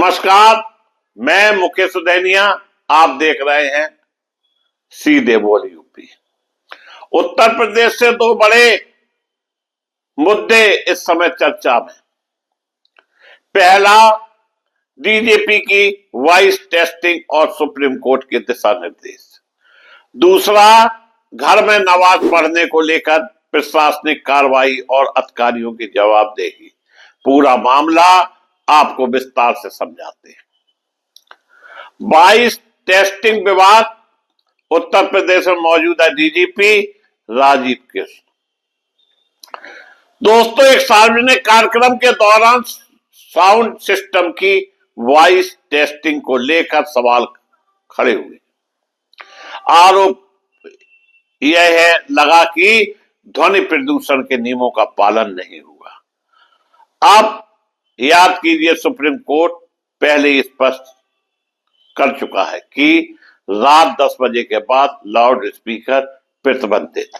नमस्कार, मैं मुकेश सुदैनिया। आप देख रहे हैं सीधे बोल यूपी। उत्तर प्रदेश से दो बड़े मुद्दे इस समय चर्चा में। पहला, डीजीपी की वॉइस टेस्टिंग और सुप्रीम कोर्ट के दिशा निर्देश। दूसरा, घर में नमाज पढ़ने को लेकर प्रशासनिक कार्रवाई और अधिकारियों की जवाबदेही। पूरा मामला आपको विस्तार से समझाते हैं। 22 टेस्टिंग विवाद। उत्तर प्रदेश में मौजूदा डीजीपी राजीव कृष्ण। दोस्तों, एक सार्वजनिक कार्यक्रम के दौरान साउंड सिस्टम की वॉइस टेस्टिंग को लेकर सवाल खड़े हुए। आरोप यह है लगा कि ध्वनि प्रदूषण के नियमों का पालन नहीं हुआ। अब याद कीजिए, सुप्रीम कोर्ट पहले ही स्पष्ट कर चुका है कि रात 10 बजे के बाद लाउड स्पीकर प्रतिबंधित।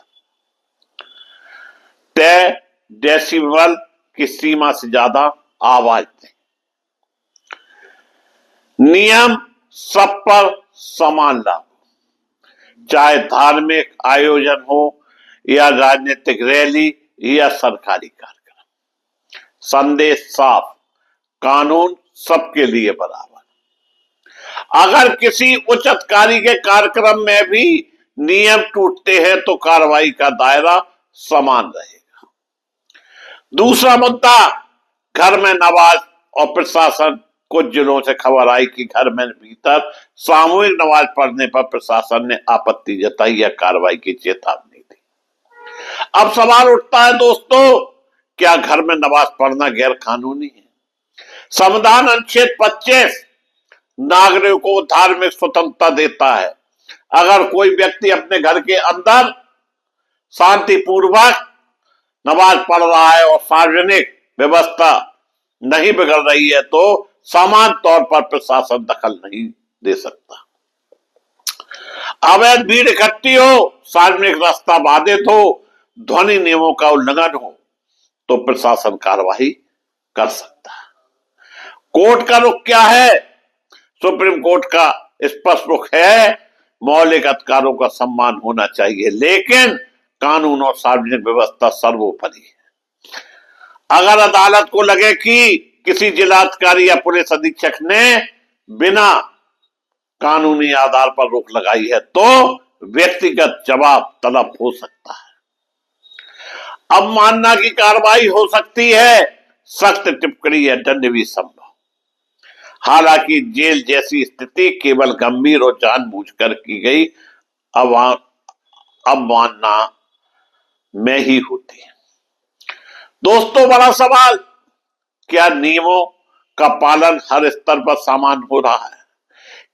तय डेसिबल की सीमा से ज्यादा आवाज दें। नियम सब पर समान लागू, चाहे धार्मिक आयोजन हो या राजनीतिक रैली या सरकारी कार्यक्रम। संदेश साफ, कानून सबके लिए बराबर। अगर किसी उच्च अधिकारी के कार्यक्रम में भी नियम टूटते हैं तो कार्रवाई का दायरा समान रहेगा। दूसरा मुद्दा, घर में नमाज और प्रशासन। कुछ जिलों से खबर आई कि घर में भीतर सामूहिक नमाज पढ़ने पर प्रशासन ने आपत्ति जताई या कार्रवाई की चेतावनी दी। अब सवाल उठता है दोस्तों, क्या घर में नमाज पढ़ना गैर कानूनी है? संविधान अनुच्छेद 25 नागरिकों को धार्मिक स्वतंत्रता देता है। अगर कोई व्यक्ति अपने घर के अंदर शांतिपूर्वक नमाज पढ़ रहा है और सार्वजनिक व्यवस्था नहीं बिगड़ रही है तो समान तौर पर प्रशासन दखल नहीं दे सकता। अवैध भीड़ इकट्ठी हो, सार्वजनिक रास्ता बाधित हो, ध्वनि नियमों का उल्लंघन हो तो प्रशासन कार्रवाई कर सकता है। कोर्ट का रुख क्या है? सुप्रीम कोर्ट का स्पष्ट रुख है, मौलिक अधिकारों का सम्मान होना चाहिए, लेकिन कानून और सार्वजनिक व्यवस्था सर्वोपरि है। अगर अदालत को लगे कि किसी जिलाधिकारी या पुलिस अधीक्षक ने बिना कानूनी आधार पर रोक लगाई है तो व्यक्तिगत जवाब तलब हो सकता है। अवमानना की कार्रवाई हो सकती है, सख्त टिप्पणी या दंड भी संभव। हालांकि जेल जैसी स्थिति केवल गंभीर और जानबूझकर की गई अवमानना में ही होती है। दोस्तों, बड़ा सवाल, क्या नियमों का पालन हर स्तर पर समान हो रहा है?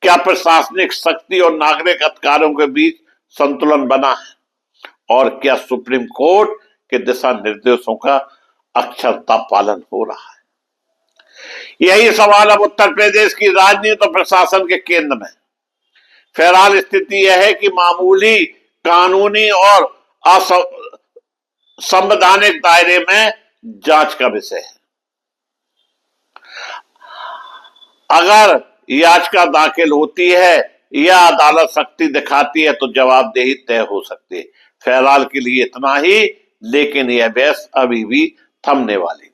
क्या प्रशासनिक शक्ति और नागरिक अधिकारों के बीच संतुलन बना है? और क्या सुप्रीम कोर्ट के दिशा निर्देशों का अक्षरता पालन हो रहा है? यही सवाल अब उत्तर प्रदेश की राजनीति और प्रशासन के केंद्र में। फिलहाल स्थिति यह है कि मामूली कानूनी और असंवैधानिक दायरे में जांच का विषय है। अगर याचिका दाखिल होती है या अदालत सख्ती दिखाती है तो जवाबदेही तय हो सकती है। फिलहाल के लिए इतना ही, लेकिन यह बहस अभी भी थमने वाली